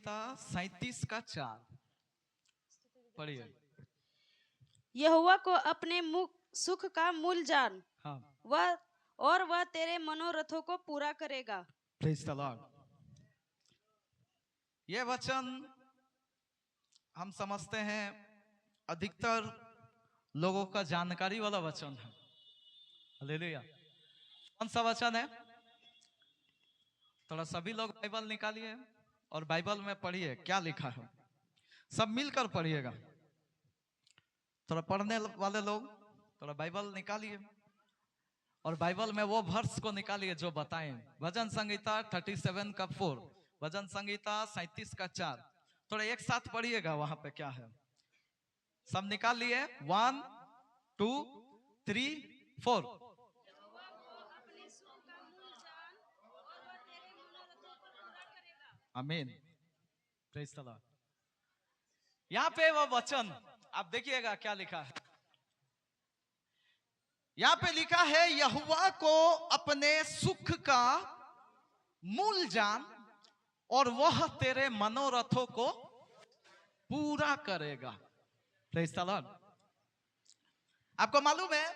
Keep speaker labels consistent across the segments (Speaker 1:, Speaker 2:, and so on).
Speaker 1: संहिता 37:4 पढ़िए।
Speaker 2: यहोवा को अपने सुख का मूल जान,
Speaker 1: हाँ,
Speaker 2: वह तेरे मनोरथों को पूरा करेगा।
Speaker 1: Praise the Lord. ये वचन हम समझते हैं अधिकतर लोगों का जानकारी वाला वचन है। हालेलुया। कौन सा वचन है? थोड़ा सभी लोग बाइबल निकालिए और बाइबल में पढ़िए क्या लिखा है। सब मिलकर पढ़िएगा। थोड़ा पढ़ने वाले लोग थोड़ा बाइबल निकालिए और बाइबल में वो वर्स को निकालिए जो बताएं। भजन संगीता 37:4, भजन संगीता 37:4। थोड़ा एक साथ पढ़िएगा, वहां पे क्या है सब निकाल लिए। 1 2 3 4। आमीन, प्रेज द लॉर्ड। यहाँ पे वो वचन आप देखिएगा क्या लिखा है। यहाँ पे लिखा है यहोवा को अपने सुख का मूल जान और वह तेरे मनोरथों को पूरा करेगा। Praise the Lord. आपको मालूम है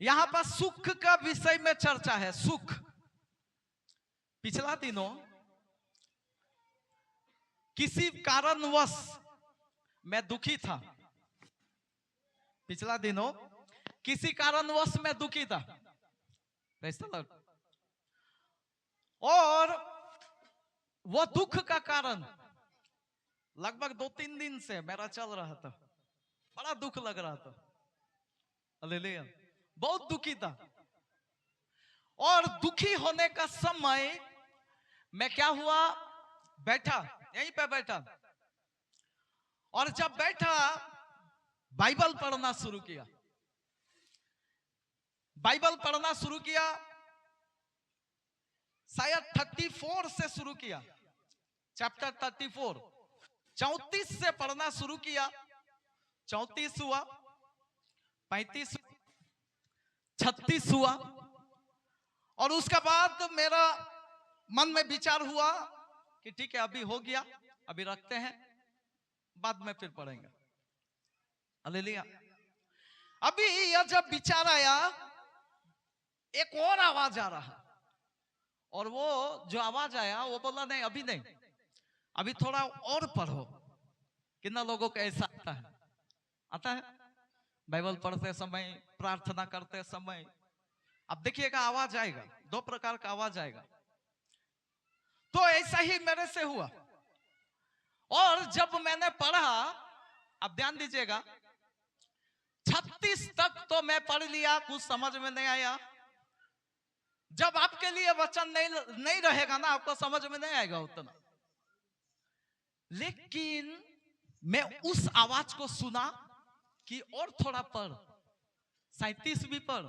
Speaker 1: यहां पर सुख का विषय में चर्चा है। सुख। पिछला दिनों किसी कारणवश मैं दुखी था। पिछला दिनों किसी कारणवश मैं दुखी था। Praise the Lord. और वो दुख का कारण लगभग 2-3 दिन से मेरा चल रहा था। बड़ा दुख लग रहा था। हालेलुया। बहुत दुखी था। और दुखी होने का समय मैं क्या हुआ, बैठा, यहीं पे बैठा। और जब बैठा बाइबल पढ़ना शुरू किया। बाइबल पढ़ना शुरू किया, शायद 34 से शुरू किया। चैप्टर 34 34 से पढ़ना शुरू किया। 34 हुआ, 35, 36 हुआ। और उसके बाद मेरा मन में विचार हुआ कि ठीक है अभी हो गया, अभी रखते हैं, बाद में फिर पढ़ेंगे। हालेलुया। अभी यह जब विचार आया एक और आवाज आ रहा, और वो जो आवाज आया वो बोला नहीं अभी नहीं, अभी थोड़ा और पढ़ो। कितना लोगों को ऐसा आता है? आता है बाइबल पढ़ते समय, प्रार्थना करते समय। अब देखिएगा आवाज आएगा, 2 प्रकार का आवाज आएगा। तो ऐसा ही मेरे से हुआ। और जब मैंने पढ़ा, अब ध्यान दीजिएगा, 36 तक तो मैं पढ़ लिया, कुछ समझ में नहीं आया। जब आपके लिए वचन नहीं रहेगा ना, आपको समझ में नहीं आएगा उतना। लेकिन मैं उस आवाज को सुना कि और थोड़ा पढ़, 37 भी पढ़।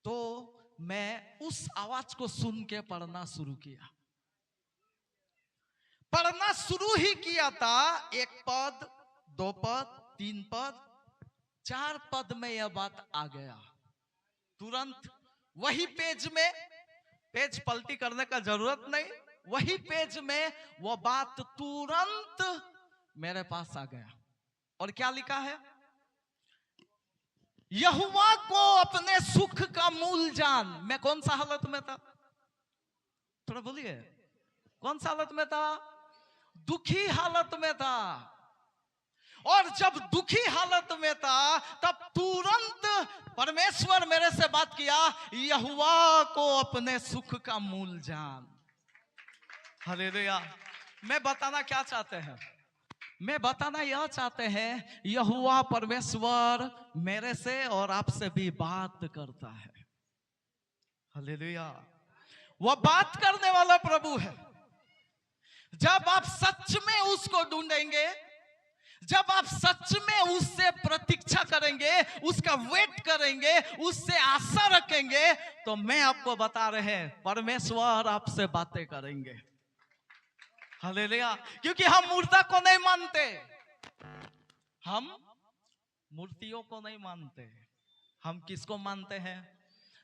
Speaker 1: तो मैं उस आवाज को सुन के पढ़ना शुरू किया। पढ़ना शुरू ही किया था, 1 पद, 2 पद, 3 पद, 4 पद में यह बात आ गया। तुरंत वही पेज में, पेज पलटी करने का जरूरत नहीं, वही पेज में वो बात तुरंत मेरे पास आ गया। और क्या लिखा है? यहोवा को अपने सुख का मूल जान। मैं कौन सा हालत में था? थोड़ा बोलिए, कौन सा हालत में था? दुखी हालत में था। और जब दुखी हालत में था तब तुरंत परमेश्वर मेरे से बात किया, यहोवा को अपने सुख का मूल जान। हालेलुया। मैं बताना क्या चाहते हैं? मैं बताना यह चाहते हैं यहोवा परमेश्वर मेरे से और आपसे भी बात करता है। हालेलुया। वह बात करने वाला प्रभु है। जब आप सच में उसको ढूंढेंगे, जब आप सच में उससे प्रतीक्षा करेंगे, उसका वेट करेंगे, उससे आशा रखेंगे, तो मैं आपको बता रहे हैं परमेश्वर आपसे बातें करेंगे। हालेलुया। क्योंकि हम मुर्दा को नहीं मानते, हम मूर्तियों को नहीं मानते। हम किसको मानते हैं?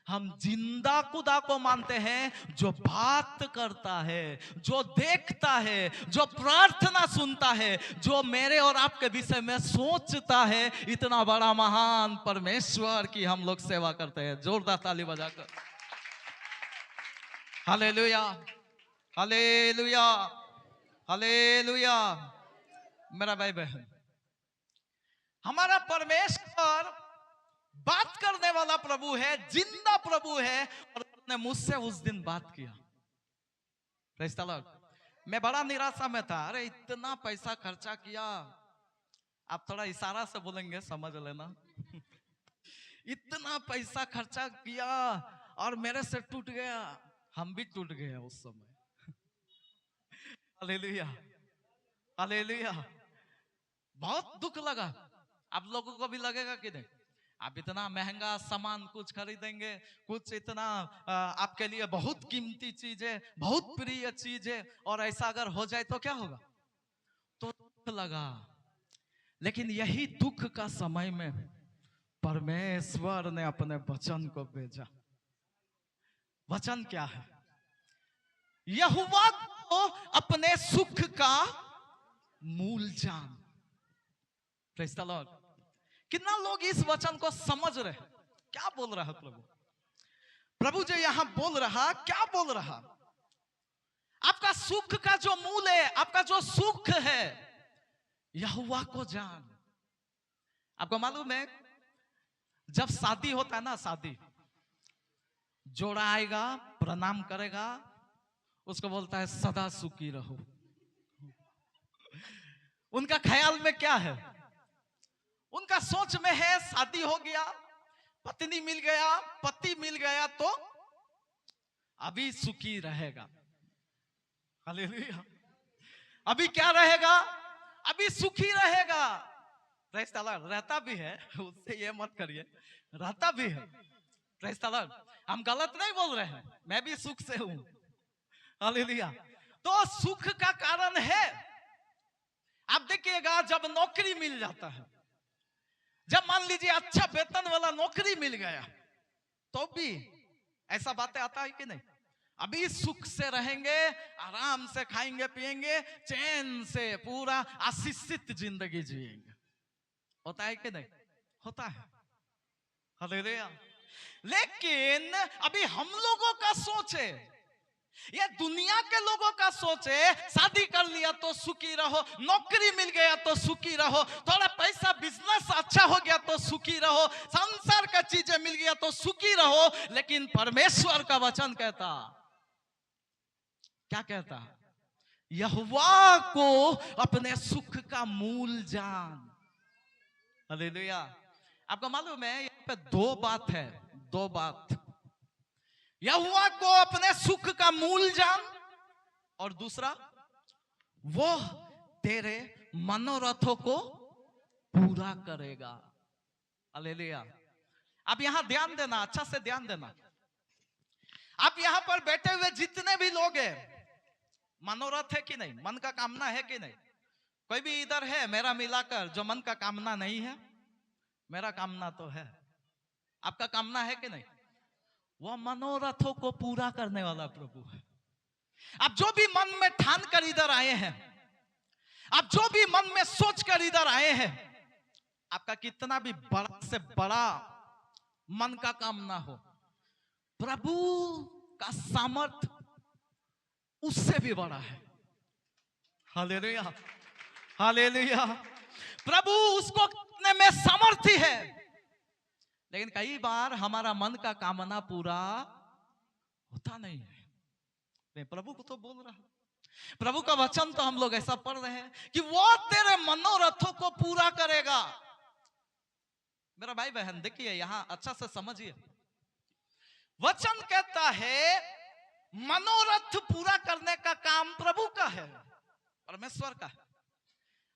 Speaker 1: हम जिंदा खुदा को मानते हैं जो बात करता है, जो देखता है, जो प्रार्थना सुनता है, जो मेरे और आपके विषय में सोचता है। इतना बड़ा महान परमेश्वर की हम लोग सेवा करते हैं। जोरदार ताली बजाकर हालेलुया, हालेलुया, हालेलुया। मेरा भाई बहन, हमारा परमेश्वर बात करने वाला प्रभु है, जिंदा प्रभु है, और उसने मुझसे उस दिन बात किया। Praise the Lord. मैं बड़ा निराशा में था। अरे इतना पैसा खर्चा किया, आप थोड़ा इशारा से बोलेंगे समझ लेना। इतना पैसा खर्चा किया और मेरे से टूट गया। हम भी टूट गए उस समय। Hallelujah, hallelujah. बहुत दुख लगा। आप लोगों को भी लगेगा कि नहीं? आप इतना महंगा सामान कुछ खरीदेंगे, कुछ इतना आपके लिए बहुत कीमती चीज है, बहुत प्रिय चीज है, और ऐसा अगर हो जाए तो क्या होगा? तो दुख लगा। लेकिन यही दुख का समय में परमेश्वर ने अपने वचन को भेजा। वचन क्या है? यहोवा को अपने सुख का मूल जान। Praise the Lord. कितना लोग इस वचन को समझ रहे? क्या बोल रहा है प्रभु? प्रभु जो यहां बोल रहा, क्या बोल रहा? आपका सुख का जो मूल है, आपका जो सुख है, यहोवा को जान। आपको मालूम है, जब शादी होता है ना, शादी, जोड़ा आएगा, प्रणाम करेगा, उसको बोलता है सदा सुखी रहो। उनका ख्याल में क्या है? उनका सोच में है शादी हो गया, पत्नी मिल गया, पति मिल गया तो अभी सुखी रहेगा। हालेलुया। अभी क्या रहेगा? अभी सुखी रहेगा। Praise the Lord. रहता भी है, उससे ये मत करिए, रहता भी है। Praise the Lord. हम गलत नहीं बोल रहे हैं, मैं भी सुख से हूं। हालेलुया। तो सुख का कारण है, आप देखिएगा, जब नौकरी मिल जाता है, जब मान लीजिए अच्छा वेतन वाला नौकरी मिल गया, तो भी ऐसा बातें आता है कि नहीं? अभी सुख से रहेंगे, आराम से खाएंगे पिएंगे, चैन से पूरा आशीषित जिंदगी जिएंगे। होता है कि नहीं? होता है। हालेलुया। लेकिन अभी हम लोगों का सोच है, ये दुनिया के लोगों का सोच है, शादी कर लिया तो सुखी रहो, नौकरी मिल गया तो सुखी रहो, थोड़ा पैसा बिजनेस अच्छा हो गया तो सुखी रहो, संसार का चीजें मिल गया तो सुखी रहो। लेकिन परमेश्वर का वचन कहता, क्या कहता? यहोवा को अपने सुख का मूल जान। हालेलुया। आपको मालूम है, यहाँ पे दो बात है, दो बात। यहोवा को अपने सुख का मूल जान, और दूसरा, वो तेरे मनोरथों को पूरा करेगा। हालेलुया। आप यहां ध्यान देना, अच्छा से ध्यान देना। आप यहां पर बैठे हुए जितने भी लोग हैं, मनोरथ है कि नहीं? मन का कामना है कि नहीं? कोई भी इधर है मेरा मिलाकर जो मन का कामना नहीं है? मेरा कामना तो है। आपका कामना है कि नहीं? वह मनोरथों को पूरा करने वाला प्रभु है। आप जो भी मन में ठान कर इधर आए हैं, आप जो भी मन में सोच कर इधर आए हैं, आपका कितना भी बड़ा से बड़ा मन का कामना हो, प्रभु का सामर्थ उससे भी बड़ा है। Hallelujah, hallelujah. प्रभु उसको करने में सामर्थ्य है। लेकिन कई बार हमारा मन का कामना पूरा होता नहीं है। मैं प्रभु को तो बोल रहा हूं, प्रभु का वचन तो हम लोग ऐसा पढ़ रहे हैं कि वो तेरे मनोरथों को पूरा करेगा। मेरा भाई बहन देखिए, यहां अच्छा से समझिए। वचन कहता है मनोरथ पूरा करने का काम प्रभु का है, परमेश्वर का है।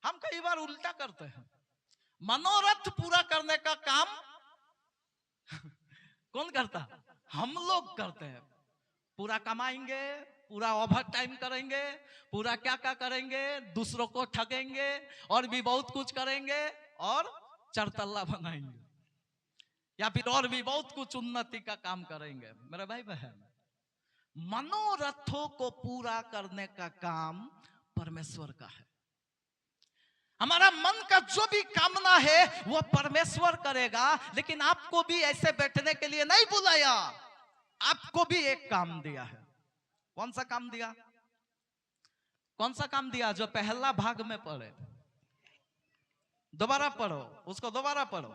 Speaker 1: हम कई बार उल्टा करते हैं, मनोरथ पूरा करने का काम कौन करता? हम लोग करते हैं। पूरा कमाएंगे, पूरा ओवर टाइम करेंगे, पूरा क्या क्या करेंगे, दूसरों को ठगेंगे और भी बहुत कुछ करेंगे और चरतल्ला बनाएंगे। या फिर और भी बहुत कुछ उन्नति का काम करेंगे। मेरे भाई बहन, मनोरथों को पूरा करने का काम परमेश्वर का है। हमारा मन का जो भी कामना है वो परमेश्वर करेगा, लेकिन आपको भी ऐसे बैठने के लिए नहीं बुलाया, आपको भी एक काम दिया है। कौन सा काम दिया? कौन सा काम दिया? जो पहला भाग में पढ़े, दोबारा पढ़ो, उसको दोबारा पढ़ो।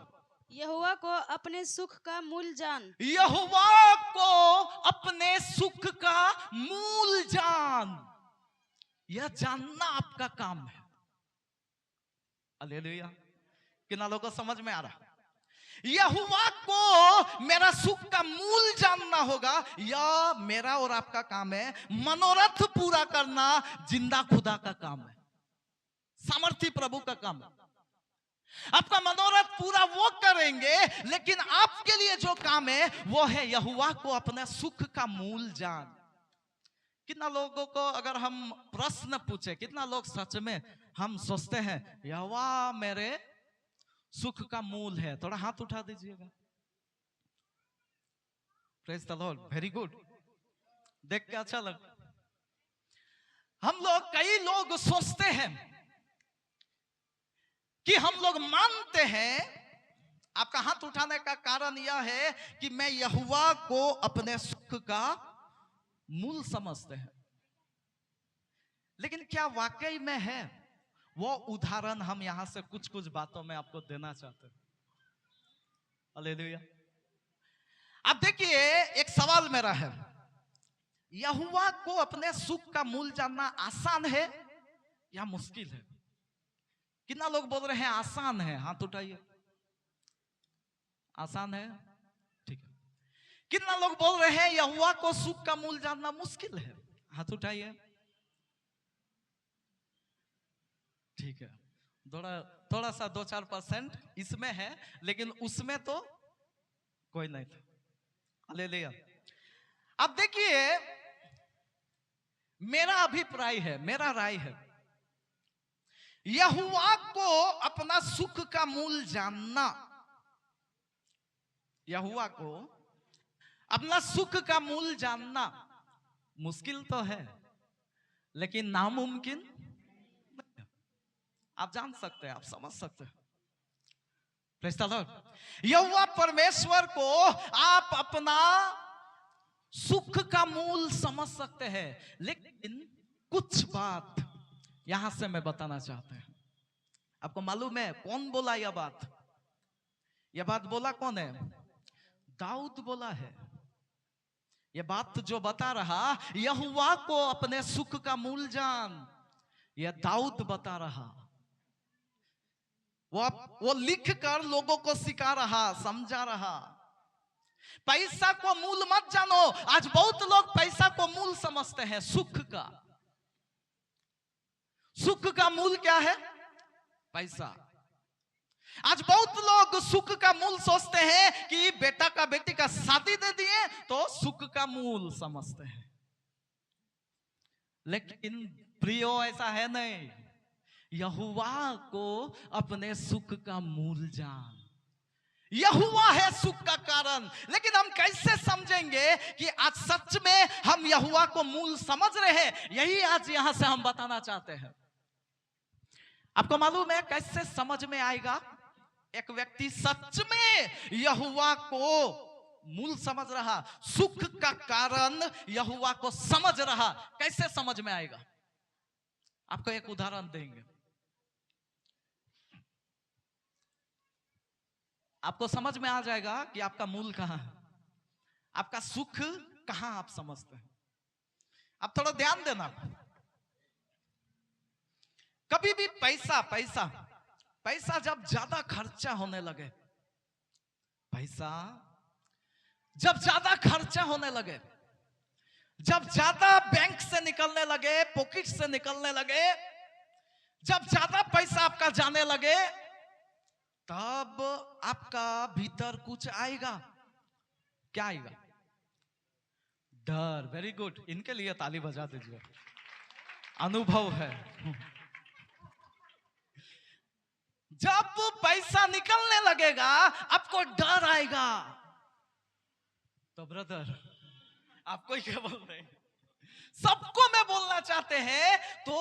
Speaker 2: यहोवा को अपने सुख का मूल जान।
Speaker 1: यहोवा को अपने सुख का मूल जान, यह जानना आपका काम है। हालेलुया। कितना लोगों को समझ में आ रहा? यहोवा को मेरा सुख का मूल जानना होगा। यह मेरा और आपका काम है। मनोरथ पूरा करना जिंदा खुदा का काम है, सामर्थी प्रभु का काम है। आपका मनोरथ पूरा वो करेंगे, लेकिन आपके लिए जो काम है वो है यहोवा को अपने सुख का मूल जान। कितना लोगों को अगर हम प्रश्न पूछे, कितना लोग सच में हम सोचते हैं यहोवा मेरे सुख का मूल है? थोड़ा हाथ उठा दीजिएगा। Praise the Lord, very good, देख के अच्छा लगा। हम लोग, कई लोग सोचते हैं कि हम लोग मानते हैं। आपका हाथ उठाने का कारण यह है कि मैं यहोवा को अपने सुख का मूल समझते हैं, लेकिन क्या वाकई में है? वो उदाहरण हम यहां से कुछ कुछ बातों में आपको देना चाहते हैं। हालेलुया। अब देखिए, एक सवाल मेरा है, यहोवा को अपने सुख का मूल जानना आसान है या मुश्किल है? कितना लोग बोल रहे हैं आसान है? हाथ उठाइए। आसान है, ठीक है। कितना लोग बोल रहे हैं यहोवा को सुख का मूल जानना मुश्किल है? हाथ उठाइए। ठीक है, थोड़ा थोड़ा सा 2-4% इसमें है, लेकिन उसमें तो कोई नहीं था। हालेलुया। अब देखिए, मेरा अभिप्राय है, मेरा राय है, यहोवा को अपना सुख का मूल जानना, यहोवा को अपना सुख का मूल जानना मुश्किल तो है, लेकिन नामुमकिन नहीं है। आप जान सकते हैं, आप समझ सकते हैं। Praise the Lord. यहोवा परमेश्वर को आप अपना सुख का मूल समझ सकते हैं, लेकिन कुछ बात यहां से मैं बताना चाहता हूं। आपको मालूम है कौन बोला यह बात? यह बात बोला कौन है? दाऊद बोला है। यह बात जो बता रहा, यहोवा को अपने सुख का मूल जान, यह दाऊद बता रहा। वो लिख कर लोगों को सिखा रहा, समझा रहा। पैसा को मूल मत जानो। आज बहुत लोग पैसा को मूल समझते हैं, सुख का। सुख का मूल क्या है? पैसा। आज बहुत लोग सुख का मूल सोचते हैं कि बेटा का बेटी का शादी दे दिए तो सुख का मूल समझते हैं, लेकिन प्रियो ऐसा है नहीं। यहोवा को अपने सुख का मूल जान। यहोवा है सुख का कारण, लेकिन हम कैसे समझेंगे कि आज सच में हम यहोवा को मूल समझ रहे हैं? यही आज यहां से हम बताना चाहते हैं। आपको मालूम है कैसे समझ में आएगा? एक व्यक्ति सच में यहोवा को मूल समझ रहा, सुख का कारण यहोवा को समझ रहा, कैसे समझ में आएगा? आपको एक उदाहरण देंगे, आपको समझ में आ जाएगा कि आपका मूल कहां है, आपका सुख कहां आप समझते हैं। आप थोड़ा ध्यान देना। कभी भी पैसा पैसा पैसा जब ज्यादा खर्चा होने लगे, पैसा जब ज्यादा खर्चा होने लगे, जब ज्यादा बैंक से निकलने लगे, पॉकेट से निकलने लगे, जब ज्यादा पैसा आपका जाने लगे, तब आपका भीतर कुछ आएगा। क्या आएगा? डर। वेरी गुड, इनके लिए ताली बजा दीजिए, अनुभव है। जब पैसा निकलने लगेगा आपको डर आएगा। तो ब्रदर आपको क्या बोल रहे हैं, सबको मैं बोलना चाहते हैं, तो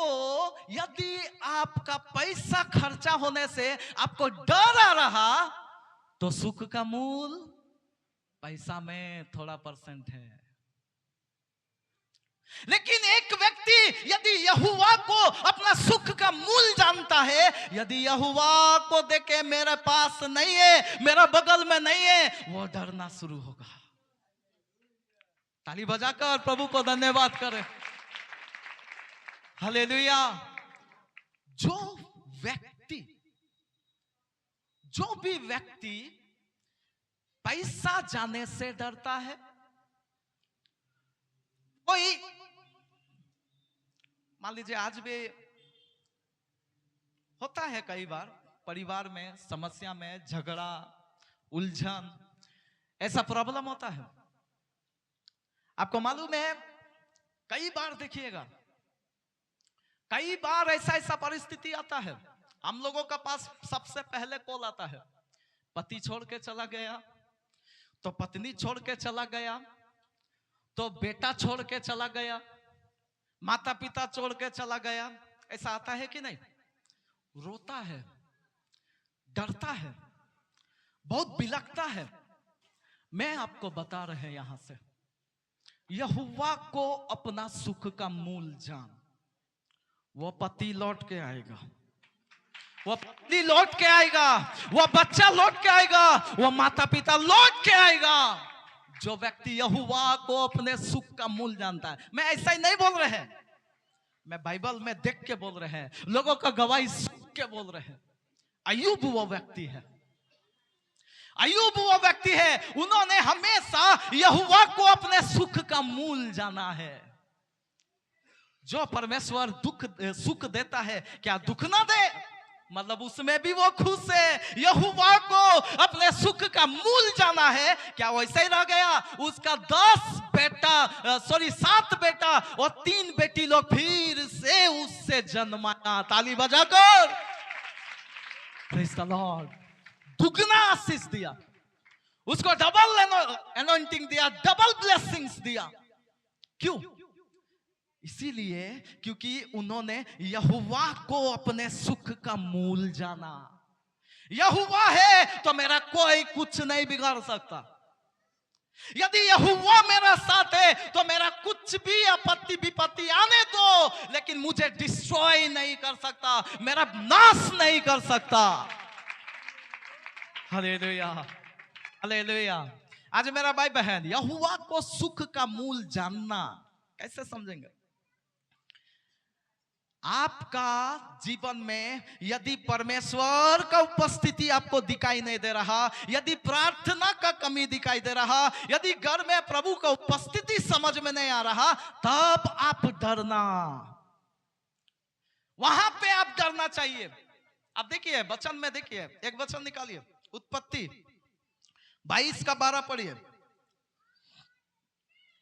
Speaker 1: यदि आपका पैसा खर्चा होने से आपको डर आ रहा, तो सुख का मूल पैसा में थोड़ा % है। लेकिन एक व्यक्ति यदि यहोवा को अपना सुख का मूल जानता है, यदि यहोवा को देखे मेरे पास नहीं है, मेरा बगल में नहीं है, वो डरना शुरू होगा। ताली बजाकर प्रभु को धन्यवाद करें। हालेलुया। जो भी व्यक्ति पैसा जाने से डरता है, कोई मान लीजिए आज भी होता है कई बार परिवार में समस्या में झगड़ा उलझन, ऐसा प्रॉब्लम होता है। आपको मालूम है कई बार देखिएगा, कई बार ऐसा परिस्थिति आता है, हम लोगों का पास सबसे पहले कॉल आता है, पति छोड़ के चला गया, तो पत्नी छोड़ के चला गया, तो बेटा छोड़ के चला गया, माता पिता छोड़ के चला गया। ऐसा आता है कि नहीं? रोता है, डरता है, बहुत बिलखता है। मैं आपको बता रहे हैं यहां से, यहोवा को अपना सुख का मूल जान। वो पति लौट के आएगा, वो पत्नी लौट के आएगा, वो बच्चा लौट के आएगा, वो माता पिता लौट के आएगा। जो व्यक्ति यहोवा को अपने सुख का मूल जानता है। मैं ऐसा ही नहीं बोल रहे हैं, मैं बाइबल में देख के बोल रहे हैं, लोगों का गवाही सुन के बोल रहे हैं। अय्यूब वो व्यक्ति है, अय्यूब वो व्यक्ति है, उन्होंने हमेशा यहोवा को अपने सुख का मूल जाना है। जो परमेश्वर सुख देता है, क्या दुख ना दे, मतलब उसमें भी वो खुश है। यहोवा को अपने सुख का मूल जाना है, क्या वैसे ही रह गया? उसका 7 बेटा और 3 बेटी लोग फिर से उससे जन्माया। ताली बजाकर प्रेज़ द लॉर्ड। दुगना आशीष दिया उसको, डबल अनॉइंटिंग दिया, डबल ब्लेसिंग्स दिया। क्यों? इसीलिए क्योंकि उन्होंने यहोवा को अपने सुख का मूल जाना। यहोवा है तो मेरा कोई कुछ नहीं बिगाड़ सकता। यदि यहोवा मेरा साथ है तो मेरा कुछ भी आपत्ति विपत्ति आने दो, लेकिन मुझे डिस्ट्रॉय नहीं कर सकता, मेरा नाश नहीं कर सकता। Hallelujah, hallelujah. आज मेरा भाई बहन, यहोवा को सुख का मूल जानना कैसे समझेंगे? आपका जीवन में यदि परमेश्वर का उपस्थिति आपको दिखाई नहीं दे रहा, यदि प्रार्थना का कमी दिखाई दे रहा, यदि घर में प्रभु का उपस्थिति समझ में नहीं आ रहा, तब आप डरना, वहां पे आप डरना चाहिए। अब देखिए वचन में, देखिए एक वचन निकालिए, उत्पत्ति 22:12 पढ़िए।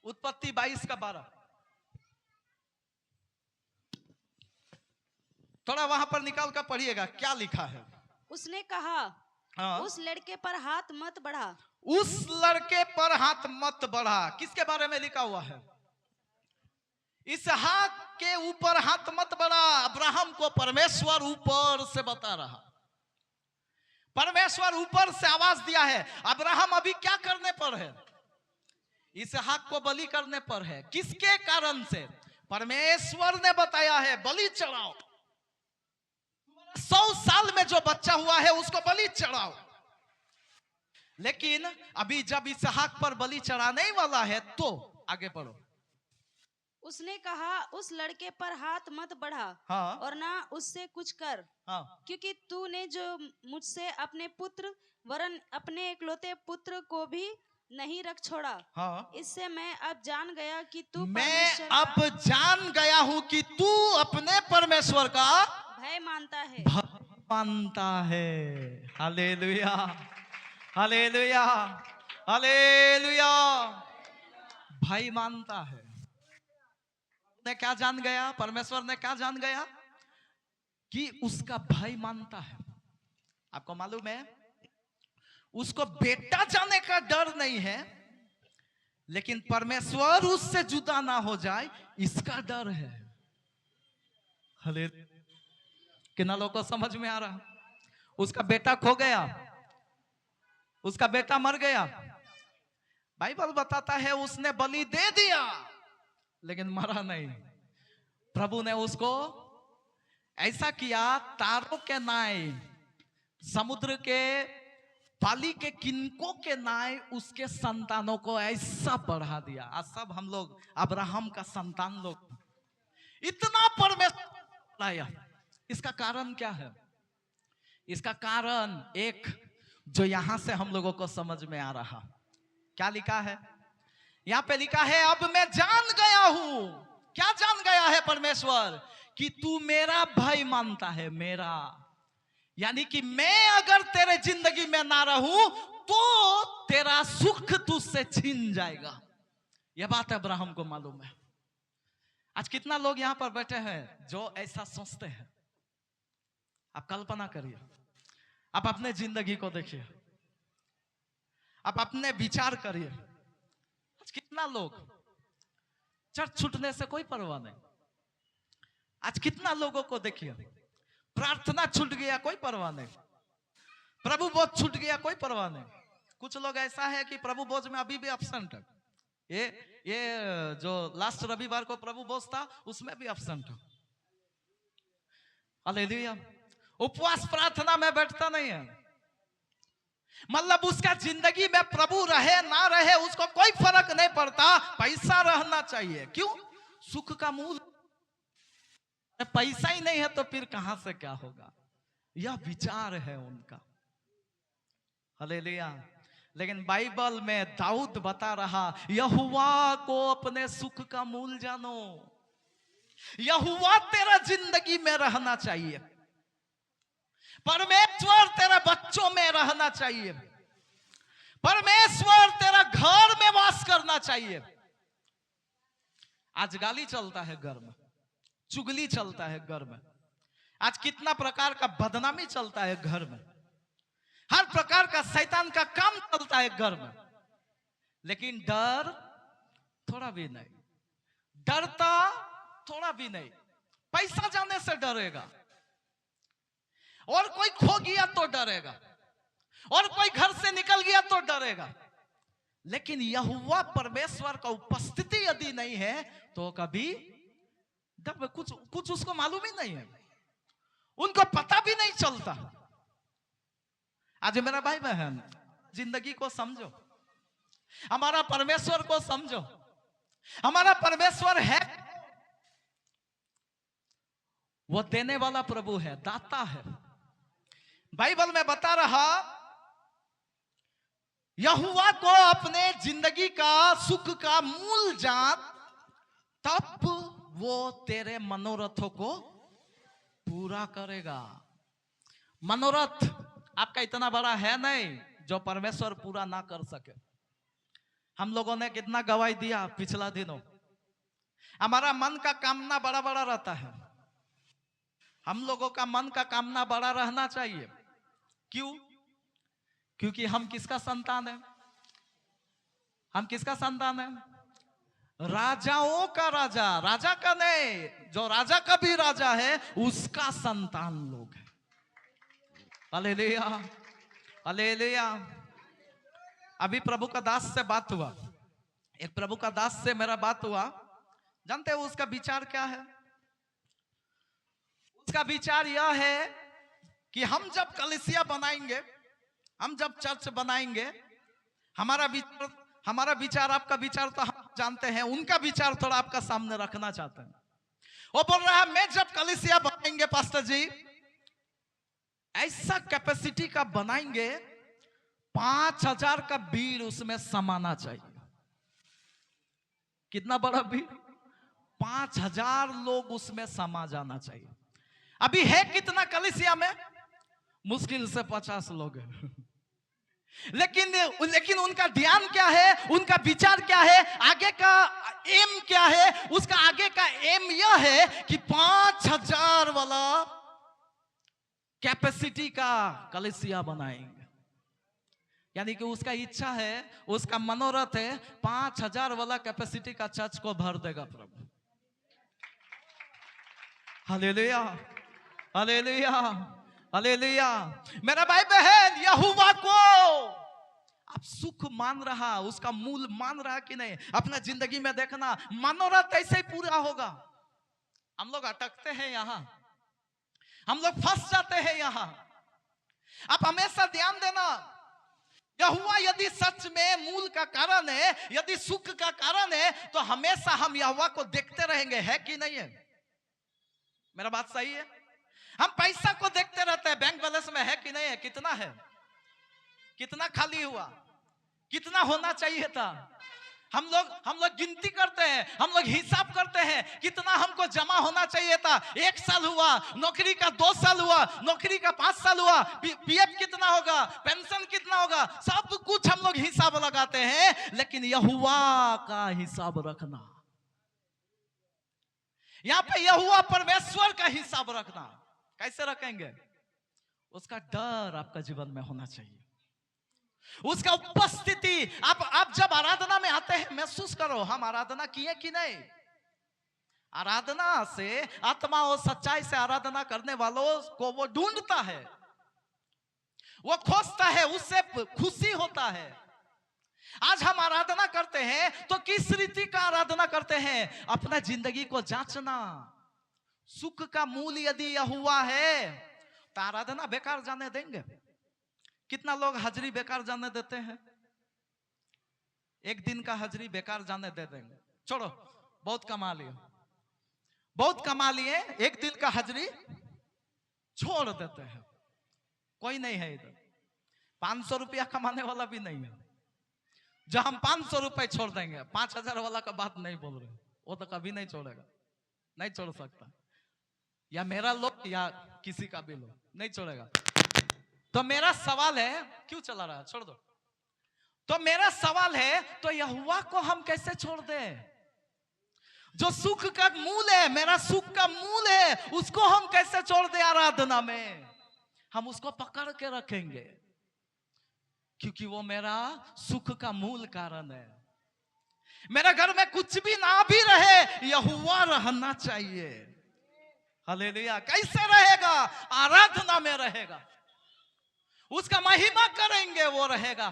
Speaker 1: उत्पत्ति 22:12। थोड़ा वहां पर निकाल कर पढ़िएगा, क्या लिखा है।
Speaker 2: उसने कहा, उस लड़के पर हाथ मत बढ़ा।
Speaker 1: उस लड़के पर हाथ मत बढ़ा। किसके बारे में लिखा हुआ है? इसहाक के ऊपर हाथ मत बढ़ा। अब्राहम को परमेश्वर ऊपर से बता रहा, परमेश्वर ऊपर से आवाज दिया है। अब्राहम अभी क्या करने पर है? इसहाक को बलि करने पर है। किसके कारण से? परमेश्वर ने बताया है बलि चढ़ाओ, 100 साल में जो बच्चा हुआ है उसको बलि चढ़ाओ। लेकिन अभी जब इसहाक पर बलि चढ़ाने वाला है, तो आगे बढ़ो।
Speaker 2: उसने कहा, उस लड़के पर हाथ मत बढ़ा,
Speaker 1: हाँ,
Speaker 2: और ना उससे कुछ कर,
Speaker 1: हाँ, क्योंकि
Speaker 2: तूने जो मुझसे अपने पुत्र वरन अपने इकलौते पुत्र को भी नहीं रख छोड़ा।
Speaker 1: हाँ,
Speaker 2: इससे मैं अब जान गया कि तू
Speaker 1: जान गया हूं कि तू अपने परमेश्वर का
Speaker 2: भय मानता है,
Speaker 1: मानता है। Hallelujah, hallelujah, hallelujah. भाई मानता है। ने क्या जान गया? परमेश्वर ने क्या जान गया? कि उसका भाई मानता है। आपको मालूम है, उसको बेटा जाने का डर नहीं है, लेकिन परमेश्वर उससे जुदा ना हो जाए इसका डर है। हले कितना लोगों को समझ में आ रहा? उसका बेटा खो गया, उसका बेटा मर गया, बाइबल बताता है उसने बलि दे दिया लेकिन मरा नहीं। प्रभु ने उसको ऐसा किया, तारों के नाए, समुद्र के पाली के किनको के नाए उसके संतानों को ऐसा बढ़ा दिया। आज सब हम लोग अब्राहम का संतान लोग, इतना परमेश्वर आया। इसका कारण क्या है? इसका कारण एक जो यहां से हम लोगों को समझ में आ रहा, क्या लिखा है यहां पे? लिखा है अब मैं जान गया हूं। क्या जान गया है परमेश्वर? कि तू मेरा भाई मानता है, मेरा, यानी कि मैं अगर तेरे जिंदगी में ना रहूं तो तेरा सुख तुझसे छीन जाएगा। यह बात अब्राहम को मालूम है। आज कितना लोग यहां पर बैठे हैं जो ऐसा सोचते हैं? आप कल्पना करिए, आप अपने जिंदगी को देखिए, आप अपने विचार करिए। आज कितना लोग चर्च छूटने से कोई परवाह नहीं। आज कितना लोगों को देखिए, प्रार्थना छूट गया कोई परवाह नहीं, प्रभु बोझ छूट गया कोई परवाह नहीं। कुछ लोग ऐसा है कि प्रभु बोझ में अभी भी एब्सेंट है। ये जो लास्ट रविवार को प्रभु बोझ था उसमें भी एब्सेंट है। हालेलुया। उपवास प्रार्थना में बैठता नहीं है। मतलब उसका जिंदगी में प्रभु रहे ना रहे उसको कोई फर्क नहीं पड़ता, पैसा रहना चाहिए। क्यों? सुख का मूल पैसा ही नहीं है तो फिर कहां से क्या होगा? यह विचार है उनका। हालेलुया। लेकिन बाइबल में दाऊद बता रहा, यहोवा को अपने सुख का मूल जानो। यहोवा तेरा जिंदगी में रहना चाहिए, परमेश्वर तेरे बच्चों में रहना चाहिए, परमेश्वर तेरा घर में वास करना चाहिए। आज गाली चलता है घर में, चुगली चलता है घर में, आज कितना प्रकार का बदनामी चलता है घर में, हर प्रकार का शैतान का काम चलता है घर में, लेकिन डर थोड़ा भी नहीं, डरता थोड़ा भी नहीं। पैसा जाने से डरेगा, और कोई खो गया तो डरेगा, और कोई घर से निकल गया तो डरेगा, लेकिन यहोवा परमेश्वर का उपस्थिति यदि नहीं है तो कभी डर, कुछ उसको मालूम ही नहीं है, उनको पता भी नहीं चलता। आज मेरा भाई बहन, जिंदगी को समझो, हमारा परमेश्वर को समझो। हमारा परमेश्वर है, वो देने वाला प्रभु है, दाता है। बाइबल में बता रहा, यहोवा को अपने जिंदगी का सुख का मूल जान, तब वो तेरे मनोरथों को पूरा करेगा। मनोरथ आपका इतना बड़ा है नहीं जो परमेश्वर पूरा ना कर सके। हम लोगों ने कितना गवाही दिया पिछला दिनों, हमारा मन का कामना बड़ा बड़ा रहता है। हम लोगों का मन का कामना बड़ा रहना चाहिए। क्यों? क्योंकि हम किसका संतान है? हम किसका संतान है? राजाओं का राजा, राजा का नहीं, जो राजा का भी राजा है उसका संतान लोग है। Hallelujah, hallelujah. अभी प्रभु का दास से बात हुआ, एक प्रभु का दास से मेरा बात हुआ। जानते हो उसका विचार क्या है? उसका विचार यह है कि हम जब कलीसिया बनाएंगे, हम जब चर्च बनाएंगे, हमारा विचार आपका विचार तो हम जानते हैं, उनका विचार थोड़ा आपका सामने रखना चाहते हैं। वो बोल रहा है मैं जब कलीसिया बनाएंगे पास्टर जी, ऐसा कैपेसिटी का बनाएंगे 5000 का भीड़ उसमें समाना चाहिए। कितना बड़ा भीड़? 5000 लोग उसमें समा जाना चाहिए। अभी है कितना कलीसिया में? मुश्किल से 50 लोग हैं। लेकिन उनका ध्यान क्या है, उनका विचार क्या है, आगे का एम क्या है? उसका आगे का एम यह है कि 5000 वाला कैपेसिटी का कलीसिया बनाएंगे। यानी कि उसका इच्छा है, उसका मनोरथ है 5,000 वाला कैपेसिटी का चर्च को भर देगा प्रभु। Hallelujah, hallelujah, hallelujah. मेरा भाई बहन, यहोवा को आप सुख मान रहा, उसका मूल मान रहा कि नहीं? अपना जिंदगी में देखना, मनोरथ ऐसे ही पूरा होगा। हम लोग अटकते हैं यहां, हम लोग फंस जाते हैं यहां। आप हमेशा ध्यान देना, यहोवा यदि सच में मूल का कारण है, यदि सुख का कारण है, तो हमेशा हम यहोवा को देखते रहेंगे, है कि नहीं है? मेरा बात सही है? हम पैसा को देखते रहते हैं, बैंक बैलेंस में है कि नहीं है, कितना है, कितना खाली हुआ, कितना होना चाहिए था। हम लोग गिनती करते हैं, हम लोग हिसाब करते हैं, कितना हमको जमा होना चाहिए था। 1 साल हुआ नौकरी का, 2 साल हुआ नौकरी का, 5 साल हुआ, पीएफ कितना होगा, पेंशन कितना होगा, सब कुछ हम लोग हिसाब लगाते हैं। लेकिन यहोवा का हिसाब रखना, यहां पे यहोवा परमेश्वर का हिसाब रखना, कैसे रखेंगे? उसका डर आपका जीवन में होना चाहिए, उसका उपस्थिति। आप जब आराधना में आते हैं, महसूस करो हम आराधना किए कि नहीं। आराधना से आत्मा और सच्चाई से आराधना करने वालों को वो ढूंढता है, वो खोजता है, उससे खुशी होता है। आज हम आराधना करते हैं तो किस रीति का आराधना करते हैं? अपना जिंदगी को जांचना। सुख का मूल यदि यहोवा है तो आराधना बेकार जाने देंगे? कितना लोग हाजिरी बेकार जाने देते हैं? एक दिन का हाजिरी बेकार जाने दे देंगे, छोड़ो बहुत कमा लिए, बहुत कमा लिए, एक दिन का हाजिरी छोड़ देते हैं। कोई नहीं है इधर 500 रुपया कमाने वाला भी नहीं है जो हम 500 रुपए छोड़ देंगे। 5,000 वाला का बात नहीं बोल रहे, वो तो कभी नहीं छोड़ेगा, नहीं छोड़ सकता। या मेरा लोग या किसी का भी लोग नहीं छोड़ेगा। तो मेरा सवाल है, क्यों चला रहा है, छोड़ दो। तो मेरा सवाल है, तो यहोवा को हम कैसे छोड़ दें? जो सुख का मूल है, मेरा सुख का मूल है, उसको हम कैसे छोड़ दें? आराधना में हम उसको पकड़ के रखेंगे, क्योंकि वो मेरा सुख का मूल कारण है। मेरे घर में कुछ भी ना भी रहे, यहोवा रहना चाहिए। हालेलुया। कैसे रहेगा? आराधना में रहेगा, उसका महिमा करेंगे वो रहेगा,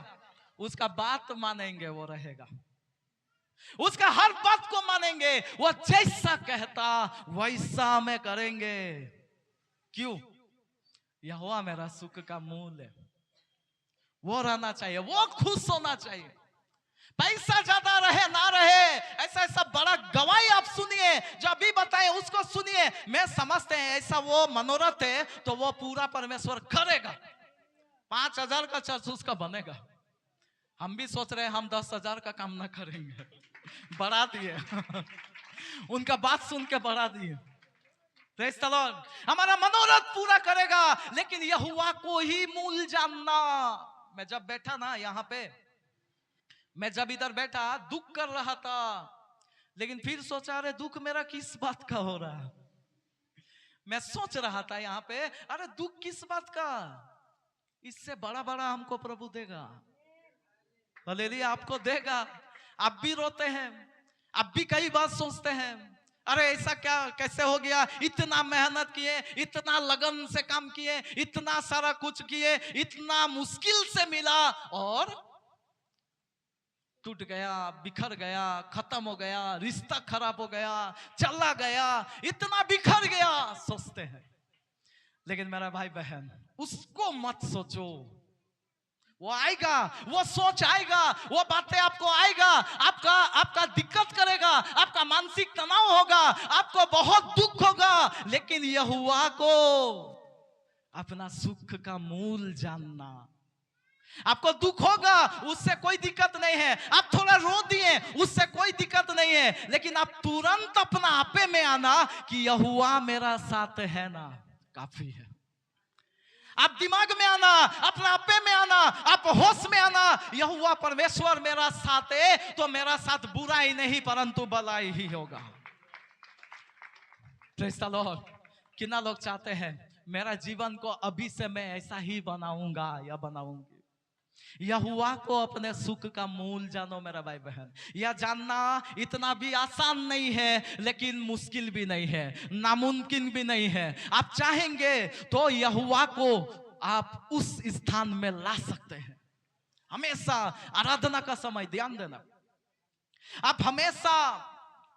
Speaker 1: उसका बात मानेंगे वो रहेगा, उसका हर बात को मानेंगे, वो जैसा कहता वैसा में करेंगे। क्यों? यहोवा मेरा सुख का मूल है, वो रहना चाहिए, वो खुश होना चाहिए। पैसा ज्यादा रहे ना रहे, ऐसा ऐसा बड़ा गवाही आप सुनिए, जो अभी बताए उसको सुनिए। मैं समझते हैं ऐसा वो मनोरथ है तो वो पूरा परमेश्वर करेगा। 5,000 का चर्च उसका बनेगा। हम भी सोच रहे हैं हम 10,000 का काम ना करेंगे, बढ़ा दिए उनका बात सुन के बढ़ा दिए। Praise the Lord. हमारा मनोरथ पूरा करेगा, लेकिन यहोवा को ही मूल जानना। मैं जब बैठा ना यहाँ पे, मैं जब इधर बैठा दुख कर रहा था, लेकिन फिर सोचा अरे दुख मेरा किस बात का हो रहा है। मैं सोच रहा था यहाँ पे, अरे दुख किस बात का, इससे बड़ा बड़ा हमको प्रभु देगा। हालेलुया, आपको देगा। आप भी रोते हैं, आप भी कई बार सोचते हैं अरे ऐसा क्या, कैसे हो गया, इतना मेहनत किए, इतना लगन से काम किए, इतना सारा कुछ किए, इतना मुश्किल से मिला और टूट गया, बिखर गया, खत्म हो गया, रिश्ता खराब हो गया, चला गया, इतना बिखर गया, सोचते हैं। लेकिन मेरा भाई बहन, उसको मत सोचो, वो आएगा, वो सोच आएगा, वो बातें आपको आएगा, आपका दिक्कत करेगा, आपका मानसिक तनाव होगा, आपको बहुत दुख होगा, लेकिन यहोवा को अपना सुख का मूल जानना। आपको दुख होगा, उससे कोई दिक्कत नहीं है, आप थोड़ा रो दिए, उससे कोई दिक्कत नहीं है, लेकिन आप तुरंत अपना आपे में आना कि यहोवा मेरा साथ है ना, काफी है। आप दिमाग में आना, अपना आपे में आना, आप होश में आना, यहोवा परमेश्वर मेरा साथ है, तो मेरा साथ बुराई नहीं परंतु भलाई ही होगा। Praise the Lord. कितना लोग चाहते हैं मेरा जीवन को अभी से मैं ऐसा ही बनाऊंगा या बनाऊंगी। यहोवा को अपने सुख का मूल जानो मेरा भाई बहन। यह जानना इतना भी आसान नहीं है, लेकिन मुश्किल भी नहीं है, नामुमकिन भी नहीं है। आप चाहेंगे तो यहोवा को आप उस स्थान में ला सकते हैं। हमेशा आराधना का समय ध्यान देना, आप हमेशा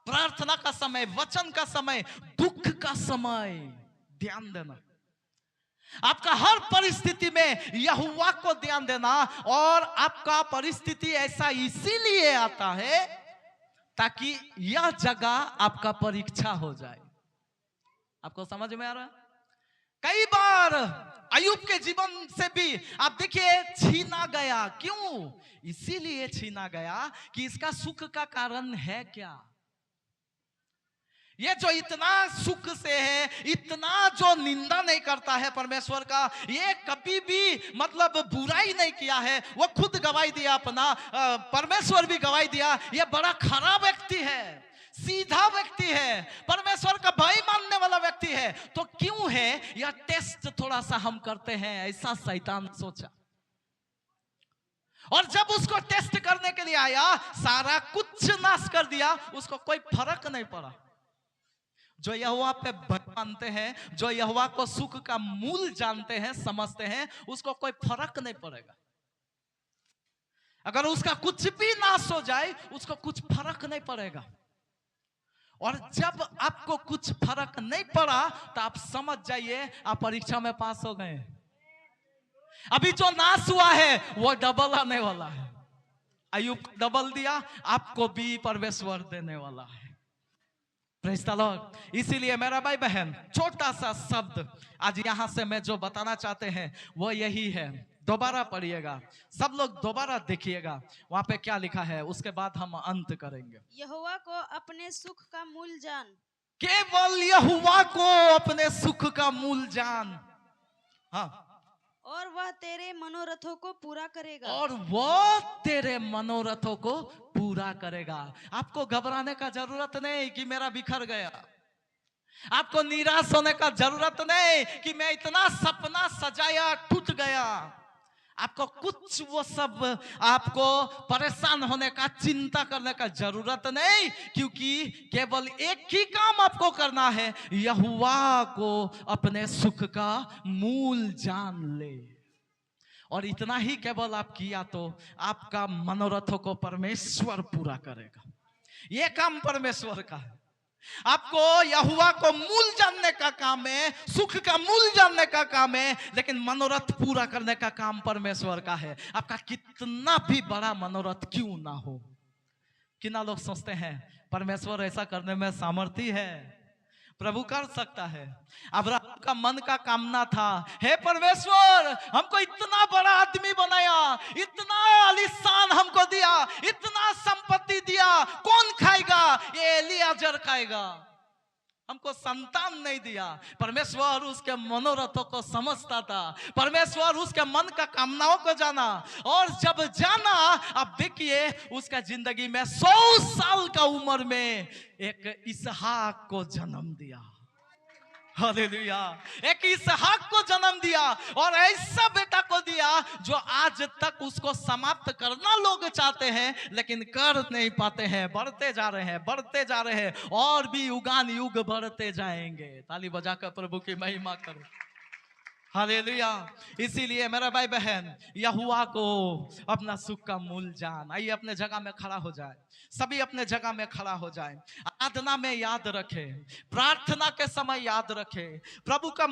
Speaker 1: प्रार्थना का समय, वचन का समय, दुख का समय ध्यान देना। आपका हर परिस्थिति में यहोवा को ध्यान देना। और आपका परिस्थिति ऐसा इसीलिए आता है ताकि यह जगह आपका परीक्षा हो जाए। आपको समझ में आ रहा है? कई बार अय्यूब के जीवन से भी आप देखिए छीना गया। क्यों? इसीलिए छीना गया कि इसका सुख का कारण है क्या? ये जो इतना सुख से है, इतना जो निंदा नहीं करता है परमेश्वर का, ये कभी भी मतलब बुराई नहीं किया है। वो खुद गवाही दिया अपना, परमेश्वर भी गवाही दिया, ये बड़ा खराब व्यक्ति है, सीधा व्यक्ति है, परमेश्वर का भय मानने वाला व्यक्ति है। तो क्यों है यह टेस्ट थोड़ा सा हम करते हैं, ऐसा शैतान सोचा। और जब उसको टेस्ट करने के लिए आया, सारा कुछ नाश कर दिया, उसको कोई फर्क नहीं पड़ा। जो यहोवा पे भय मानते हैं, जो यहोवा को सुख का मूल जानते हैं, समझते हैं, उसको कोई फर्क नहीं पड़ेगा। अगर उसका कुछ भी नाश हो जाए, उसको कुछ फर्क नहीं पड़ेगा। और जब आपको कुछ फर्क नहीं पड़ा तो आप समझ जाइए आप परीक्षा में पास हो गए। अभी जो नाश हुआ है वो डबल आने वाला है। अय्यूब को डबल दिया, आपको भी परमेश्वर देने वाला है। Praise the Lord. इसीलिए मेरा भाई बहन, छोटा सा शब्द आज यहां से मैं जो बताना चाहते हैं वो यही है। दोबारा पढ़िएगा, सब लोग दोबारा देखिएगा, वहां पे क्या लिखा है, उसके बाद हम अंत करेंगे।
Speaker 2: यहोवा को अपने सुख का मूल जान।
Speaker 1: केवल यहोवा को अपने सुख का मूल जान। हाँ,
Speaker 2: और वह तेरे मनोरथों को पूरा करेगा।
Speaker 1: और वो तेरे मनोरथों को पूरा करेगा। आपको घबराने का जरूरत नहीं कि मेरा बिखर गया। आपको निराश होने का जरूरत नहीं कि मैं इतना सपना सजाया टूट गया। आपको कुछ वो सब आपको परेशान होने का, चिंता करने का जरूरत नहीं, क्योंकि केवल एक ही काम आपको करना है, यहोवा को अपने सुख का मूल जान ले। और इतना ही केवल आप किया तो आपका मनोरथों को परमेश्वर पूरा करेगा। ये काम परमेश्वर का है। आपको यहोवा को मूल जानने का काम है, सुख का मूल जानने का काम है, लेकिन मनोरथ पूरा करने का काम परमेश्वर का है। आपका कितना भी बड़ा मनोरथ क्यों ना हो। कितना लोग सोचते हैं परमेश्वर ऐसा करने में सामर्थ्य है, प्रभु कर सकता है। अब्राहम का मन का कामना था, हे परमेश्वर हमको इतना बड़ा आदमी बनाया, इतना आलीशान हमको दिया, इतना संपत्ति दिया, कौन खाएगा? ये एलियाजर खाएगा। हमको संतान नहीं दिया। परमेश्वर उसके मनोरथों को समझता था, परमेश्वर उसके मन का कामनाओं को जाना। और जब जाना, अब देखिए उसका जिंदगी में 100 साल का उम्र में एक इसहाक को जन्म दिया। हालेलुया। एक इसहाक को जन्म दिया, और ऐसा बेटा को दिया जो आज तक उसको समाप्त करना लोग चाहते हैं, लेकिन कर नहीं पाते हैं। बढ़ते जा रहे हैं, बढ़ते जा रहे हैं, और भी युगान युग बढ़ते जाएंगे। ताली बजाकर प्रभु की महिमा करो। हालेलुया। इसीलिए मेरा भाई बहन, यहोवा को अपना सुख का मूल जान। आइए अपने जगह में खड़ा हो जाए, सभी अपने जगह में खड़ा हो जाए। आराधना में याद रखें, प्रार्थना के समय याद रखें, प्रभु का